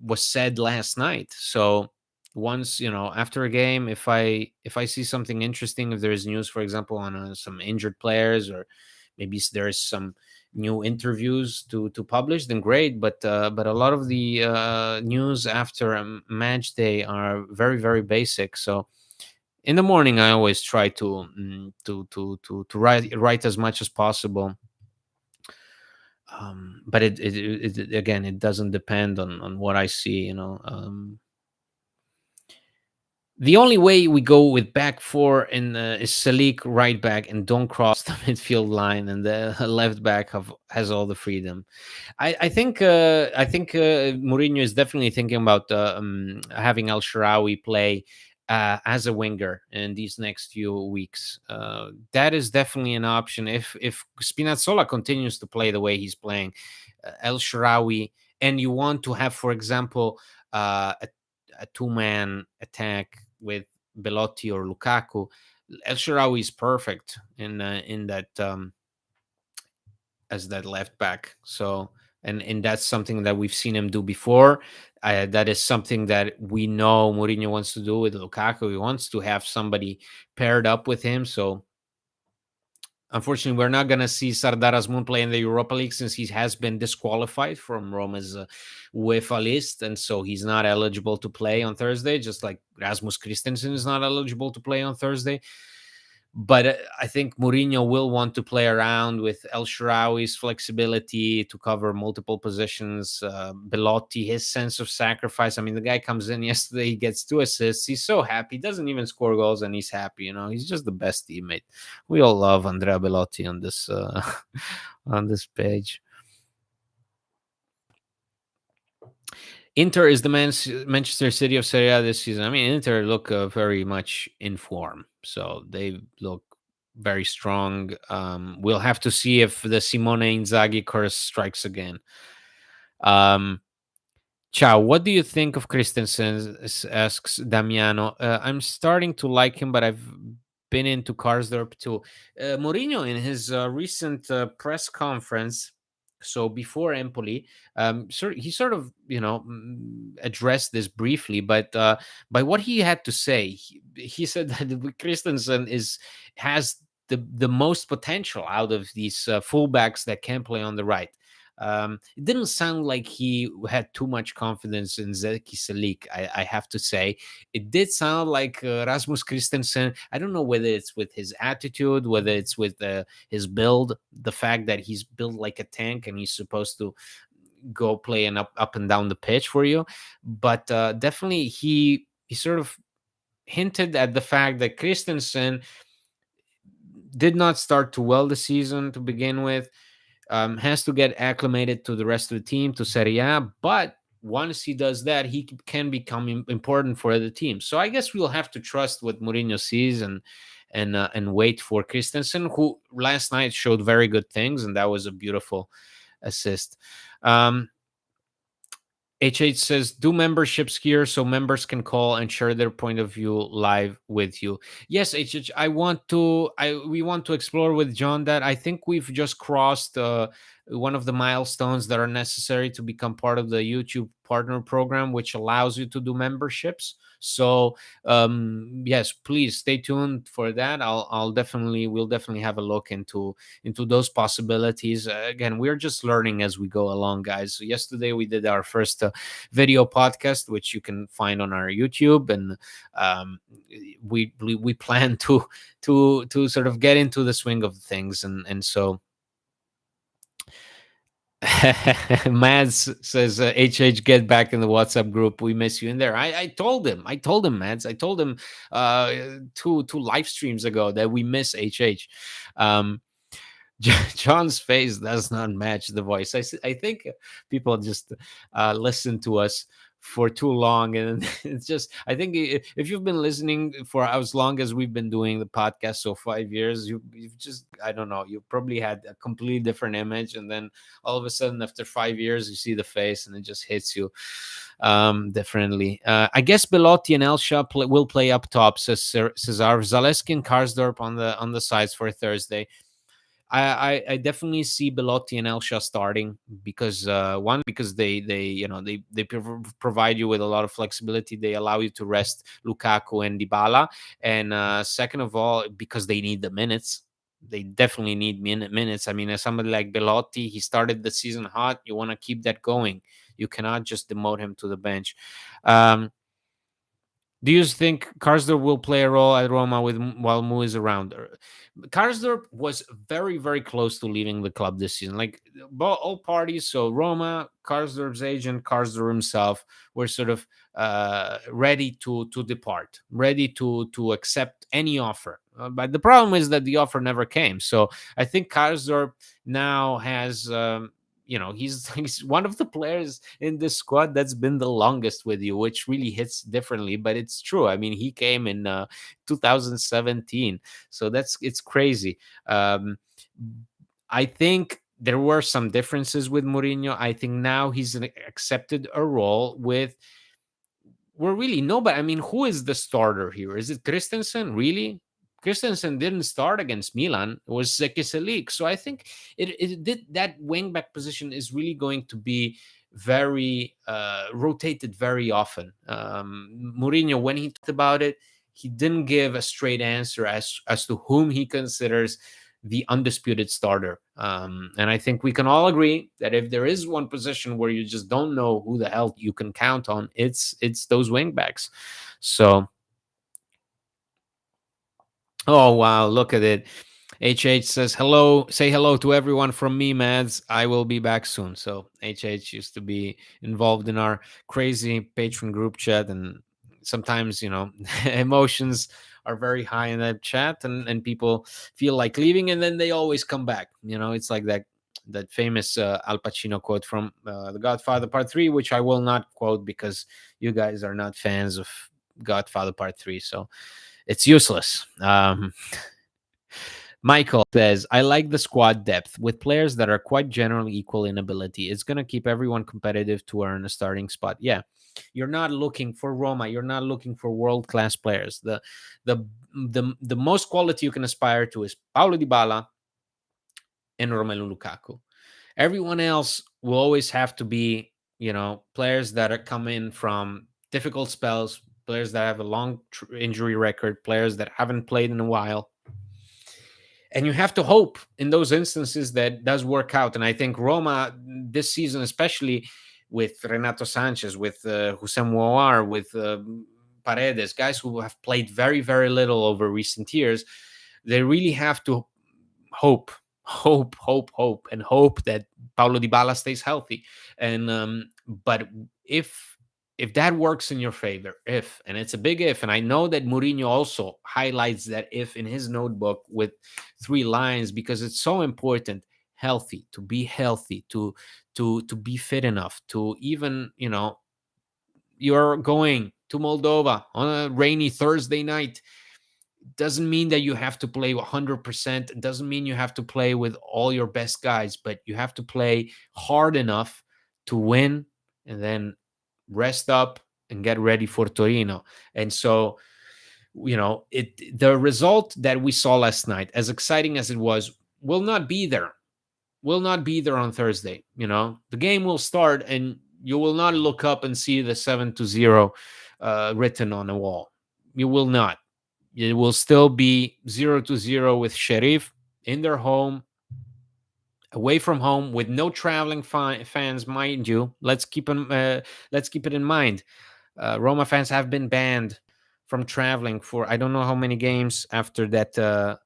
Speaker 1: was said last night. So once after a game, if I see something interesting, if there is news, for example, on some injured players, or maybe there's some new interviews to publish, then great. But a lot of the news after a match day are very very basic. So in the morning, I always try to write as much as possible. But again, it doesn't depend on what I see. The only way we go with back four is Salik right back and don't cross the midfield line, and the left back has all the freedom. I think Mourinho is definitely thinking about having El Shaarawy play as a winger in these next few weeks. That is definitely an option if Spinazzola continues to play the way he's playing. El Shaarawy, and you want to have, for example, a two-man attack with Belotti or Lukaku. El Shaarawy is perfect in that as that left back. So and that's something that we've seen him do before. That is something that we know Mourinho wants to do with Lukaku. He wants to have somebody paired up with him. So unfortunately, we're not going to see Sardar Azmoun play in the Europa League since he has been disqualified from Roma's UEFA list, and so he's not eligible to play on Thursday, just like Rasmus Christensen is not eligible to play on Thursday. But I think Mourinho will want to play around with El Shaarawy's flexibility to cover multiple positions. Belotti, his sense of sacrifice. I mean, the guy comes in yesterday, he gets 2 assists. He's so happy. He doesn't even score goals, and he's happy. He's just the best teammate. We all love Andrea Belotti on this on this page. Inter is the Manchester City of Serie A this season. I mean, Inter look very much in form, so they look very strong. We'll have to see if the Simone Inzaghi curse strikes again. Ciao, what do you think of Christensen? Asks Damiano. I'm starting to like him, but I've been into Karsdorp too. Mourinho, in his recent press conference, so before Empoli, he sort of addressed this briefly, but by what he had to say, he said that Christensen has the most potential out of these fullbacks that can play on the right. It didn't sound like he had too much confidence in Zeki Salik, I have to say. It did sound like Rasmus Christensen. I don't know whether it's with his attitude, whether it's with his build, the fact that he's built like a tank and he's supposed to go play and up and down the pitch for you. But definitely he sort of hinted at the fact that Christensen did not start too well the season to begin with. Has to get acclimated to the rest of the team, to Serie A, but once he does that, he can become important for the team. So I guess we'll have to trust what Mourinho sees and wait for Christensen, who last night showed very good things, and that was a beautiful assist. HH says, do memberships here so members can call and share their point of view live with you. Yes, HH, we want to explore with John that. I think we've just crossed one of the milestones that are necessary to become part of the YouTube partner program, which allows you to do memberships. So yes, please stay tuned for that. We'll definitely have a look into those possibilities. Again, we're just learning as we go along, guys. So yesterday we did our first video podcast, which you can find on our YouTube, and we plan to sort of get into the swing of things, and so. Mads says, HH, get back in the WhatsApp group. We miss you in there. I told him, Mads. I told him two live streams ago that we miss HH. John's face does not match the voice. I think people just listen to us for too long, and it's just, I think if you've been listening for as long as we've been doing the podcast, so 5 years, you've just, I don't know, you probably had a completely different image, and then all of a sudden after 5 years you see the face and it just hits you differently. I guess Belotti and Elsha will play up top, says Cesar. Zaleski and Karsdorp on the sides for Thursday. I definitely see Belotti and Elsha starting because one, because they provide you with a lot of flexibility. They allow you to rest Lukaku and Dybala, and second of all, because they need the minutes. They definitely need minutes. I mean, as somebody like Belotti, he started the season hot. You want to keep that going. You cannot just demote him to the bench. Um, do you think Karsdorp will play a role at Roma with while Mu is around? Karsdorp was very, very close to leaving the club this season. Like all parties, so Roma, Karsdorp's agent, Karsdorp himself, were sort of ready to depart, ready to accept any offer. But the problem is that the offer never came. So I think Karsdorp now has. He's one of the players in this squad that's been the longest with you, which really hits differently, but it's true. I mean, he came in 2017, so it's crazy. I think there were some differences with Mourinho. I think now he's accepted a role with well, really nobody. I mean, who is the starter here? Is it Christensen? Really? Christensen didn't start against Milan. It was Sekiselik. So I think it did that wingback position is really going to be very rotated very often. Mourinho, when he talked about it, he didn't give a straight answer as to whom he considers the undisputed starter. And I think we can all agree that if there is one position where you just don't know who the hell you can count on, it's those wingbacks. So, oh wow, look at it. HH says hello. Say hello to everyone from me, Mads. I will be back soon. So HH used to be involved in our crazy patron group chat, and sometimes emotions are very high in that chat, and people feel like leaving, and then they always come back. It's like that famous Al Pacino quote from The Godfather Part 3, which I will not quote because you guys are not fans of Godfather Part 3, so it's useless. Michael says, I like the squad depth with players that are quite generally equal in ability. It's going to keep everyone competitive to earn a starting spot. Yeah. You're not looking for Roma. You're not looking for world-class players. The most quality you can aspire to is Paulo Dybala and Romelu Lukaku. Everyone else will always have to be, players that are coming from difficult spells, players that have a long injury record, players that haven't played in a while, and you have to hope in those instances that does work out. And I think Roma this season, especially with Renato Sanchez, with Hussein Mouar, with Paredes, guys who have played very, very little over recent years, they really have to hope, and hope that Paulo Dybala stays healthy. And but if that works in your favor, and it's a big if, and I know that Mourinho also highlights that if in his notebook with 3 lines because it's so important, to be healthy, to be fit enough to even, you're going to Moldova on a rainy Thursday night. Doesn't mean that you have to play 100%. It doesn't mean you have to play with all your best guys, but you have to play hard enough to win and then rest up and get ready for Torino. And so, the result that we saw last night, as exciting as it was, will not be there. Will not be there on Thursday. The game will start and you will not look up and see the 7-0 written on the wall. You will not. It will still be 0-0 with Sheriff in their home, away from home, with no traveling fans, mind you. Let's keep it in mind. Roma fans have been banned from traveling for I don't know how many games after that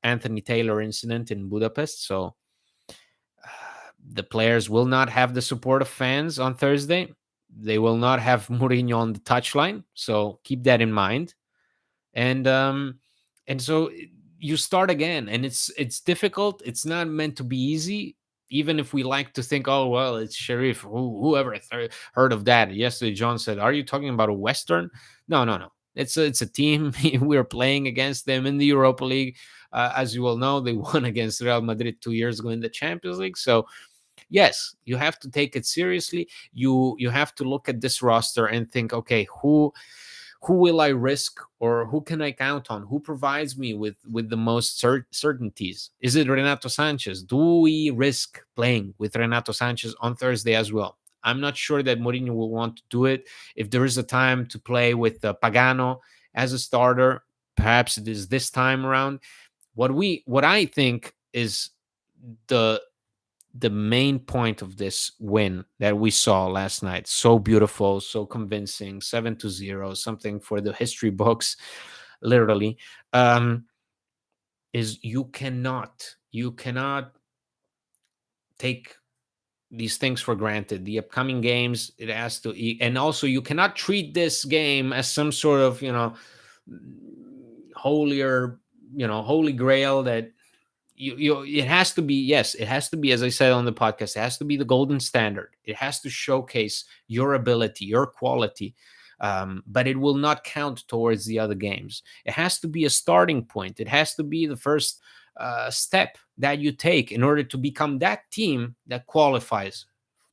Speaker 1: Anthony Taylor incident in Budapest. So the players will not have the support of fans on Thursday. They will not have Mourinho on the touchline. So keep that in mind. And so you start again, and it's difficult. It's not meant to be easy, even if we like to think, oh well, it's Sheriff. Whoever heard of that yesterday? John said, are you talking about a Western? No. It's a team. We're playing against them in the Europa League. As you all know, they won against Real Madrid 2 years ago in the Champions League. So yes, you have to take it seriously. You have to look at this roster and think, okay, who will I risk, or who can I count on? Who provides me with the most certainties? Is it Renato Sanchez? Do we risk playing with Renato Sanchez on Thursday as well? I'm not sure that Mourinho will want to do it. If there is a time to play with Pagano as a starter, perhaps it is this time around. What I think is the the main point of this win that we saw last night, so beautiful, so convincing, 7-0, something for the history books, literally, um, is you cannot take these things for granted. The upcoming games, it has to, and also you cannot treat this game as some sort of, holier, holy grail that it has to be. Yes, it has to be, as I said on the podcast, it has to be the golden standard. It has to showcase your ability, your quality, but it will not count towards the other games. It has to be a starting point. It has to be the first step that you take in order to become that team that qualifies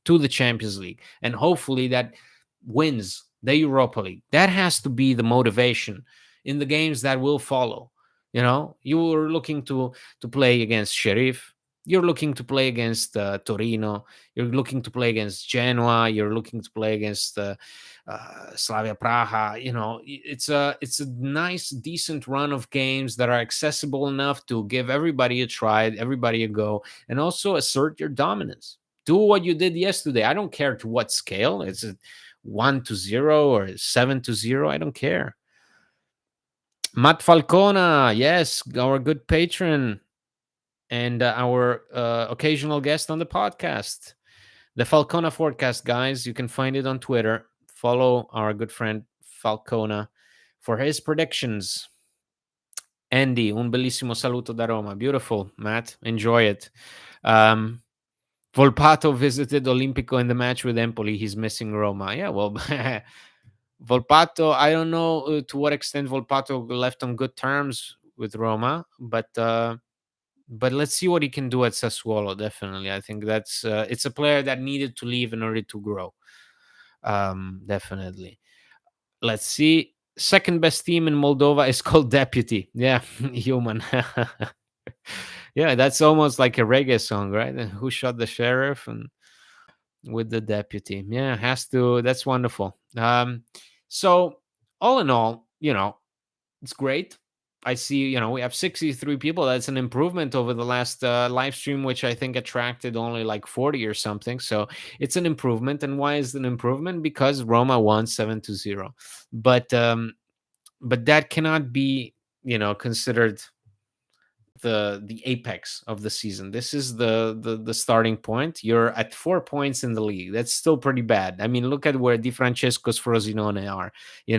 Speaker 1: to the Champions League, and hopefully that wins the Europa League. That has to be the motivation in the games that will follow. You are looking to play against Sheriff. You're looking to play against Torino. You're looking to play against Genoa. You're looking to play against Slavia Praha. It's a nice, decent run of games that are accessible enough to give everybody a try, everybody a go, and also assert your dominance. Do what you did yesterday. I don't care to what scale. It's a 1-0 or 7-0. I don't care. Matt Falcona, yes, our good patron and our occasional guest on the podcast. The Falcona Forecast, guys. You can find it on Twitter. Follow our good friend Falcona for his predictions. Andy, un bellissimo saluto da Roma. Beautiful, Matt. Enjoy it. Volpato visited Olimpico in the match with Empoli. He's missing Roma. Yeah, well, Volpato, I don't know to what extent Volpato left on good terms with Roma, but let's see what he can do at Sassuolo. Definitely, I think that's it's a player that needed to leave in order to grow. Definitely. Let's see. Second best team in Moldova is called Deputy. Yeah, human. Yeah, that's almost like a reggae song, right? Who shot the sheriff and with the deputy? Yeah, has to. That's wonderful. So all in all, it's great. I see, we have 63 people. That's an improvement over the last live stream, which I think attracted only like 40 or something. So it's an improvement. And why is it an improvement? Because Roma won 7-0. But that cannot be, considered the apex of the season. This is the starting point. You're at 4 points in the league. That's still pretty bad. I mean, look at where Di Francesco's Frosinone are. You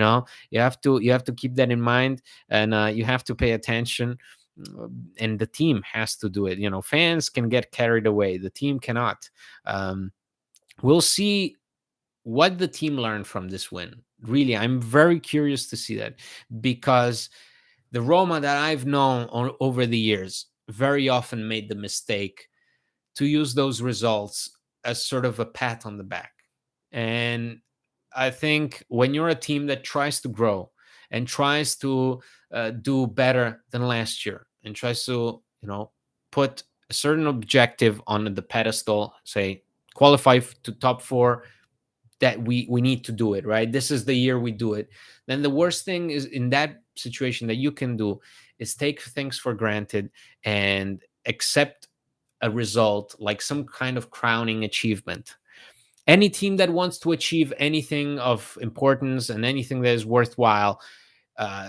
Speaker 1: have to keep that in mind, and you have to pay attention. And the team has to do it. Fans can get carried away. The team cannot. We'll see what the team learned from this win. Really, I'm very curious to see that, because the Roma that I've known over the years very often made the mistake to use those results as sort of a pat on the back. And I think when you're a team that tries to grow and tries to do better than last year and tries to, put a certain objective on the pedestal, say qualify to top four, that we need to do it, right? This is the year we do it. Then the worst thing is in that situation that you can do is take things for granted and accept a result like some kind of crowning achievement. Any team that wants to achieve anything of importance and anything that is worthwhile,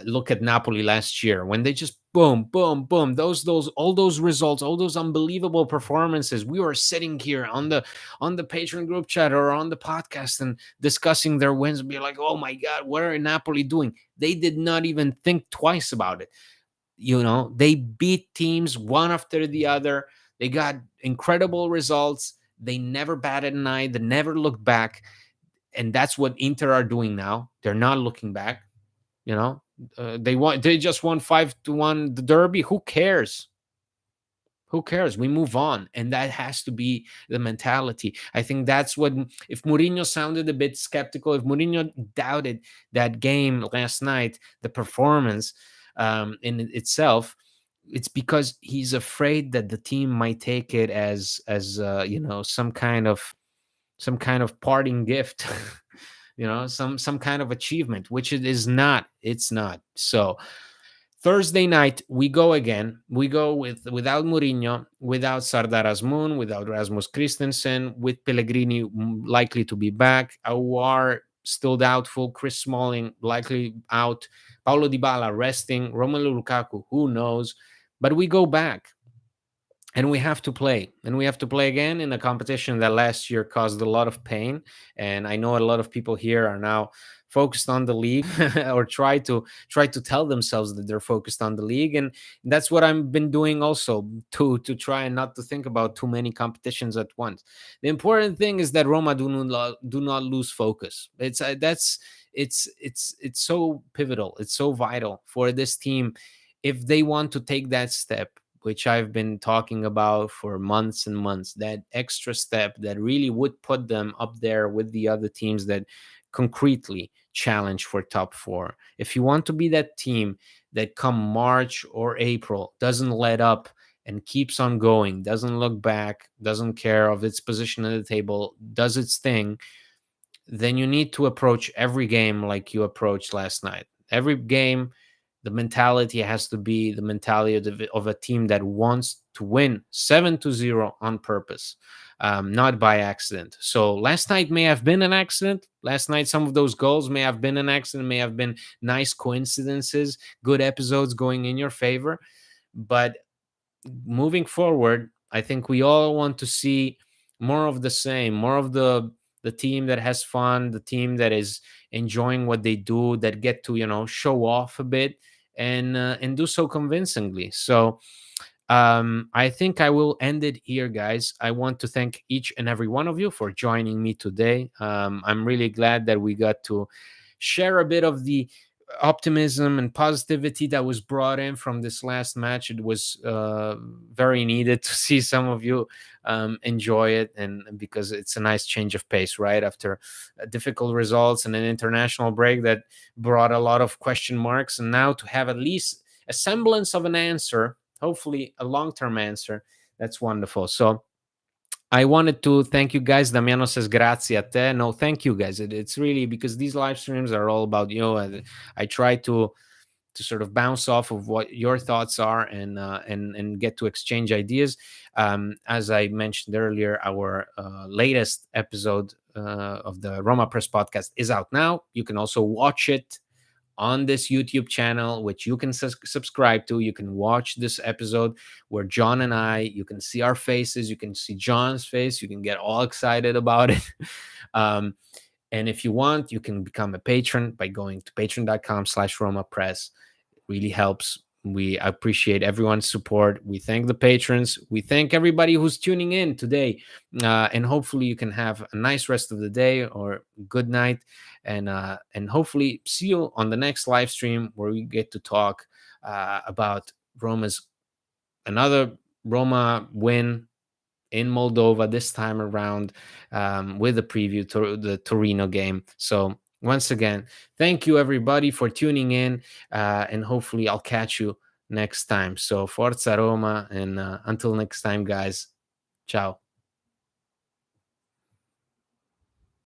Speaker 1: look at Napoli last year when they just boom, boom, boom, those all those results, all those unbelievable performances. We were sitting here on the patron group chat or on the podcast and discussing their wins and be like, oh my god, what are Napoli doing? They did not even think twice about it. They beat teams one after the other. They got incredible results. They never batted an eye. They never looked back. And that's what Inter are doing now. They're not looking back. They just won 5-1 the derby. Who cares? We move on, and that has to be the mentality. I think that's what, if Mourinho sounded a bit skeptical, if Mourinho doubted that game last night, the performance in itself, it's because he's afraid that the team might take it as some kind of parting gift. Some kind of achievement, which it is not. It's not. So Thursday night, we go again. We go without Mourinho, without Sardar Azmoun, without Rasmus Christensen, with Pellegrini likely to be back. Aouar still doubtful. Chris Smalling likely out. Paulo Dybala resting. Romelu Lukaku, who knows? But we go back and we have to play, and we have to play again in a competition that last year caused a lot of pain. And I know a lot of people here are now focused on the league or try to tell themselves that they're focused on the league, and that's what I've been doing also, to try and not to think about too many competitions at once. The important thing is that Roma do not lose focus. It's so pivotal, it's so vital for this team if they want to take that step, which I've been talking about for months and months, that extra step that really would put them up there with the other teams that concretely challenge for top four. If you want to be that team that come March or April doesn't let up and keeps on going, doesn't look back, doesn't care of its position at the table, does its thing, then you need to approach every game like you approached last night. Every game, the mentality has to be the mentality of a team that wants to win 7-0 on purpose, not by accident. So last night may have been an accident. Last night, some of those goals may have been an accident, may have been nice coincidences, good episodes going in your favor. But moving forward, I think we all want to see more of the same, more of the team that has fun, the team that is enjoying what they do, that get to show off a bit and do so convincingly. So I think I will end it here, guys. I want to thank each and every one of you for joining me today. I'm really glad that we got to share a bit of the optimism and positivity that was brought in from this last match. It was very needed to see some of you enjoy it, and because it's a nice change of pace, right? After difficult results and an international break that brought a lot of question marks, and now to have at least a semblance of an answer, hopefully a long-term answer, that's wonderful. So I wanted to thank you guys. Damiano says grazie a te. No, thank you guys. It's really because these live streams are all about you. I try to sort of bounce off of what your thoughts are and get to exchange ideas. As I mentioned earlier, our latest episode of the Roma Press podcast is out now. You can also watch it on this YouTube channel, which you can subscribe to. You can watch this episode where John and you can see our faces. You can see John's face. You can get all excited about it. And if you want, you can become a patron by going to patreon.com/Roma Press. It really helps. We appreciate everyone's support. We thank the patrons. We thank everybody who's tuning in today. And hopefully you can have a nice rest of the day or good night. And hopefully see you on the next live stream where we get to talk about another Roma win in Moldova this time around, with a preview to the Torino game. So once again, thank you everybody for tuning in, and hopefully I'll catch you next time. So Forza Roma, and until next time, guys. Ciao.